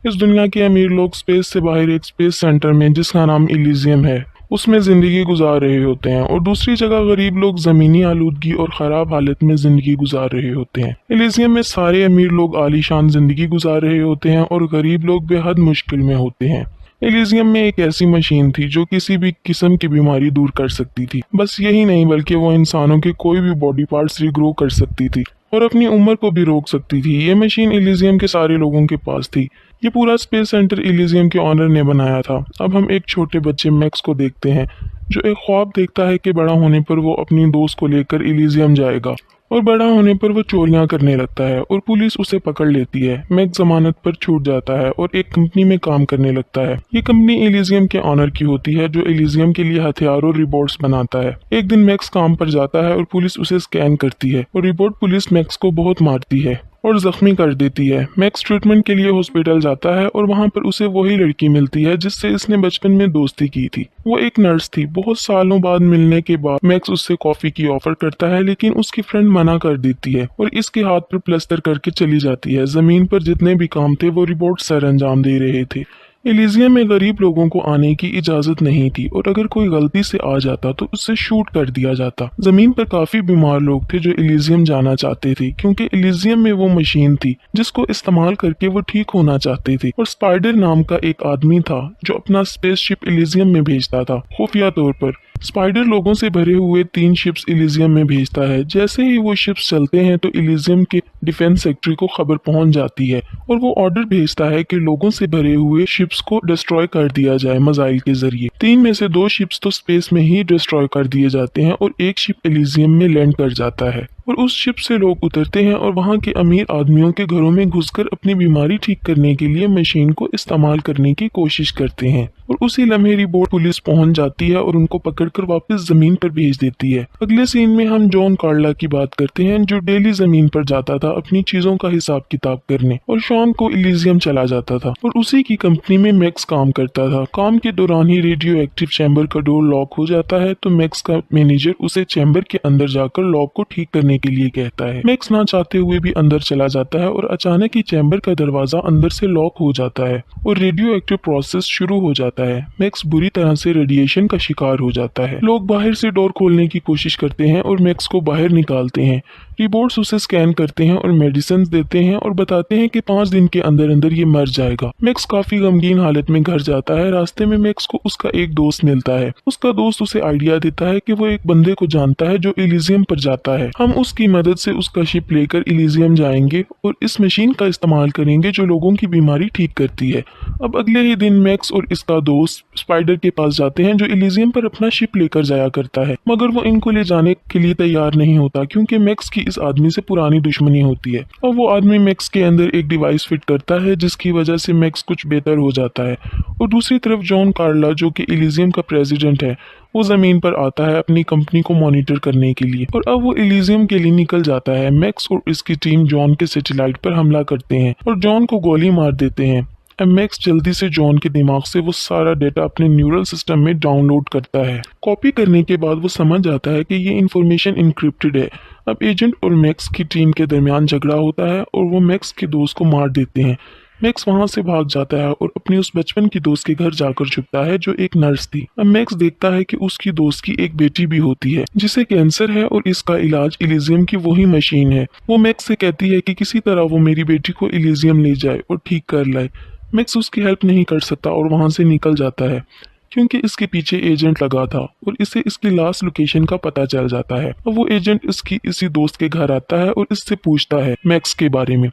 इस दुनिया के अमीर लोग स्पेस से बाहर एक स्पेस सेंटर में जिसका नाम इलीजियम है उसमें जिंदगी गुजार रहे होते हैं और दूसरी जगह गरीब लोग जमीनी आलूदगी और खराब हालत में जिंदगी गुजार रहे होते हैं। इलीजियम में सारे अमीर लोग आलीशान जिंदगी गुजार रहे होते हैं और गरीब लोग बेहद मुश्किल में होते हैं। एलिजियम में एक ऐसी मशीन थी जो किसी भी किस्म की बीमारी दूर कर सकती थी। बस यही नहीं बल्कि वो इंसानों के कोई भी बॉडी पार्ट्स रिग्रो कर सकती थी और अपनी उम्र को भी रोक सकती थी। ये मशीन एलिजियम के सारे लोगों के पास थी। ये पूरा स्पेस सेंटर एलिजियम के ऑनर ने बनाया था। अब हम एक छोटे बच्चे मैक्स को देखते हैं जो एक ख्वाब देखता है कि बड़ा होने पर वो अपनी दोस्त को लेकर एलिजियम जाएगा और बड़ा होने पर वो चोरियां करने लगता है और पुलिस उसे पकड़ लेती है। मैक्स जमानत पर छूट जाता है और एक कंपनी में काम करने लगता है। ये कंपनी एलिजियम के ऑनर की होती है जो एलिजियम के लिए हथियार और रिपोर्ट्स बनाता है। एक दिन मैक्स काम पर जाता है और पुलिस उसे स्कैन करती है और रिपोर्ट पुलिस मैक्स को बहुत मारती है और जख्मी कर देती है। मैक्स ट्रीटमेंट के लिए हॉस्पिटल जाता है और वहाँ पर उसे वही लड़की मिलती है जिससे इसने बचपन में दोस्ती की थी। वो एक नर्स थी। बहुत सालों बाद मिलने के बाद मैक्स उससे कॉफी की ऑफर करता है लेकिन उसकी फ्रेंड मना कर देती है और इसके हाथ पर प्लास्टर करके चली जाती है। जमीन पर जितने भी काम थे वो रिपोर्ट सर अंजाम दे रहे थे। एलिजियम में गरीब लोगों को आने की इजाजत नहीं थी और अगर कोई गलती से आ जाता तो उससे शूट कर दिया जाता। जमीन पर काफी बीमार लोग थे जो एलिजियम जाना चाहते थे क्योंकि एलिजियम में वो मशीन थी जिसको इस्तेमाल करके वो ठीक होना चाहते थे। और स्पाइडर नाम का एक आदमी था जो अपना स्पेसशिप एलिजियम में भेजता था खुफिया तौर पर। स्पाइडर लोगों से भरे हुए 3 शिप्स इलिजियम में भेजता है। जैसे ही वो शिप्स चलते हैं तो इलिजियम के डिफेंस सेक्रेटरी को खबर पहुंच जाती है और वो ऑर्डर भेजता है कि लोगों से भरे हुए शिप्स को डिस्ट्रॉय कर दिया जाए मिसाइल के जरिए। 3 में से 2 शिप्स तो स्पेस में ही डिस्ट्रॉय कर दिए जाते हैं और एक शिप इलिजियम में लैंड कर जाता है और उस शिप से लोग उतरते हैं और वहाँ के अमीर आदमियों के घरों में घुसकर अपनी बीमारी ठीक करने के लिए मशीन को इस्तेमाल करने की कोशिश करते हैं। और उसी लम्हे रिपोर्ट पुलिस पहुंच जाती है और उनको पकड़कर वापस जमीन पर भेज देती है। अगले सीन में हम जॉन कार्ला की बात करते हैं जो डेली जमीन पर जाता था अपनी चीजों का हिसाब किताब करने और शाम को इलिजियम चला जाता था और उसी की कंपनी में मैक्स काम करता था। काम के दौरान ही रेडियो एक्टिव चैम्बर का डोर लॉक हो जाता है तो मैक्स का मैनेजर उसे चैम्बर के अंदर जाकर लॉक को ठीक करने के लिए कहता है। मैक्स ना चाहते हुए भी अंदर चला जाता है और अचानक ही चैम्बर का दरवाजा अंदर से लॉक हो जाता है और रेडियो एक्टिव प्रोसेस शुरू हो जाता है। मैक्स बुरी तरह से रेडिएशन का शिकार हो जाता है। लोग बाहर से डोर खोलने की कोशिश करते हैं और मैक्स को बाहर निकालते हैं। रिपोर्ट्स उसे स्कैन करते हैं और मेडिसिन देते हैं और बताते हैं कि 5 दिन के अंदर अंदर ये मर जाएगा। मैक्स काफी गमगीन हालत में घर जाता है। रास्ते में मैक्स को उसका एक दोस्त मिलता है। उसका दोस्त उसे आइडिया देता है कि वो एक बंदे को जानता है जो इलिजियम पर जाता है। हम उसकी मदद से उसका शिप लेकर इलिजियम जाएंगे और इस मशीन का इस्तेमाल करेंगे जो लोगों की बीमारी ठीक करती है। अब अगले ही दिन मैक्स और इसका दोस्त स्पाइडर के पास जाते हैं जो इलिजियम पर अपना शिप लेकर जाया करता है मगर वो इनको ले जाने के लिए तैयार नहीं होता क्योंकि मैक्स की इस आदमी से पुरानी दुश्मनी होती है। और वो आदमी मैक्स के अंदर एक डिवाइस फिट करता है जिसकी वजह से मैक्स कुछ बेहतर हो जाता है। और दूसरी तरफ जॉन कार्ला जो कि इलिजियम का प्रेसिडेंट है वो जमीन पर आता है अपनी कंपनी को मॉनिटर करने के लिए और अब वो इलिजियम के लिए निकल जाता है। मैक्स और इसकी टीम जॉन के सैटेलाइट पर हमला करते हैं और जॉन को गोली मार देते हैं। अब मैक्स जल्दी से जॉन के दिमाग से वो सारा डेटा अपने न्यूरल सिस्टम में डाउनलोड करता है। कॉपी करने के बाद वो समझ जाता है कि ये इन्फॉर्मेशन इनक्रिप्टेड है। अब एजेंट और मैक्स की टीम के दरमियान झगड़ा होता है और वो मैक्स के दोस्त को मार देते हैं। मैक्स वहां से भाग जाता है और अपनी उस बचपन की दोस्त के घर जाकर छुपता है जो एक नर्स थी। अब मैक्स देखता है कि उसकी दोस्त की एक बेटी भी होती है जिसे कैंसर है और इसका इलाज इलिजियम की वही मशीन है। वो मैक्स से कहती है कि किसी तरह वो मेरी बेटी को इलिजियम ले जाए और ठीक कर लाए। मैक्स उसकी हेल्प नहीं कर सकता और वहां से निकल जाता है क्योंकि इसके पीछे एजेंट लगा था और इसे इसकी लास्ट लोकेशन का पता चल जाता है। अब वो एजेंट इसकी इसी दोस्त के घर आता है और इससे पूछता है मैक्स के बारे में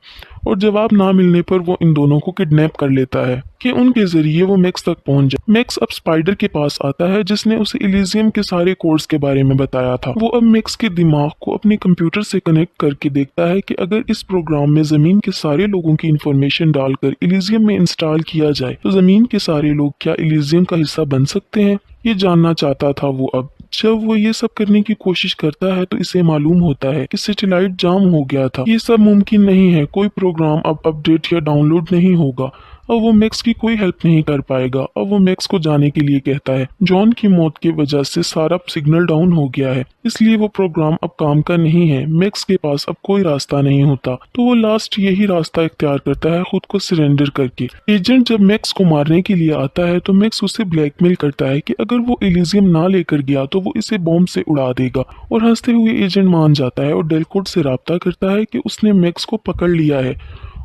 और जवाब ना मिलने पर वो इन दोनों को किडनैप कर लेता है कि उनके जरिए वो मैक्स तक पहुंच जाए। मैक्स अब स्पाइडर के पास आता है जिसने उसे इलिजियम के सारे कोड्स के बारे में बताया था। वो अब मैक्स के दिमाग को अपने कंप्यूटर से कनेक्ट करके देखता है कि अगर इस प्रोग्राम में जमीन के सारे लोगों की इंफॉर्मेशन डालकर इलिजियम में इंस्टॉल किया जाए तो जमीन के सारे लोग क्या इलिजियम का हिस्सा बन सकते हैं। ये जानना चाहता था वो। अब जब वो ये सब करने की कोशिश करता है तो इसे मालूम होता है कि सैटेलाइट जाम हो गया था। ये सब मुमकिन नहीं है। कोई प्रोग्राम अब अपडेट या डाउनलोड नहीं होगा। अब वो मैक्स की कोई हेल्प नहीं कर पाएगा। अब वो मैक्स को जाने के लिए कहता है। जॉन की मौत की वजह से सारा सिग्नल डाउन हो गया है, इसलिए वो प्रोग्राम अब काम का नहीं है। मैक्स के पास अब कोई रास्ता नहीं होता, तो वो लास्ट यही रास्ता इख्तियार करता है, खुद को सरेंडर करके। एजेंट जब मैक्स को मारने के लिए आता है तो मैक्स उसे ब्लैकमेल करता है कि अगर वो एलिजियम ना लेकर गया तो वो इसे बॉम्ब से उड़ा देगा, और हंसते हुए एजेंट मान जाता है और डेलकोड से राब्ता करता है कि उसने मैक्स को पकड़ लिया है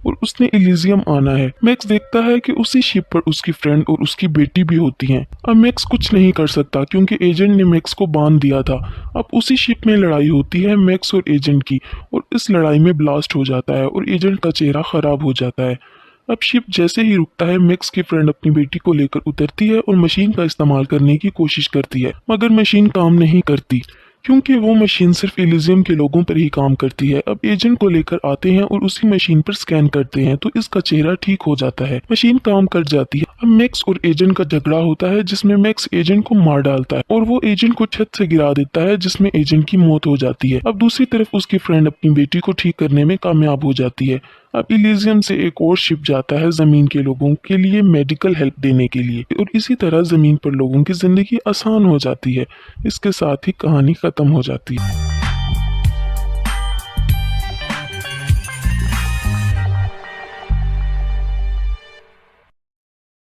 और उसने इलिजियम आना है। मैक्स देखता है कि उसी शिप पर उसकी फ्रेंड और उसकी बेटी भी होती हैं। अब मैक्स कुछ नहीं कर सकता क्योंकि एजेंट ने मैक्स को बांध दिया था। अब उसी शिप में लड़ाई होती है मैक्स और एजेंट की, और इस लड़ाई में ब्लास्ट हो जाता है और एजेंट का चेहरा खराब हो जाता है। अब शिप जैसे ही रुकता है, मैक्स की फ्रेंड अपनी बेटी को लेकर उतरती है और मशीन का इस्तेमाल करने की कोशिश करती है, मगर मशीन काम नहीं करती क्योंकि वो मशीन सिर्फ एलिजियम के लोगों पर ही काम करती है। अब एजेंट को लेकर आते हैं और उसी मशीन पर स्कैन करते हैं तो इसका चेहरा ठीक हो जाता है, मशीन काम कर जाती है। अब मैक्स और एजेंट का झगड़ा होता है जिसमें मैक्स एजेंट को मार डालता है और वो एजेंट को छत से गिरा देता है, जिसमें एजेंट की मौत हो जाती है। अब दूसरी तरफ उसकी फ्रेंड अपनी बेटी को ठीक करने में कामयाब हो जाती है। अब इलिजियम से एक और शिप जाता है जमीन के लोगों के लिए मेडिकल हेल्प देने के लिए, और इसी तरह जमीन पर लोगों की जिंदगी आसान हो जाती है। इसके साथ ही कहानी खत्म हो जाती है।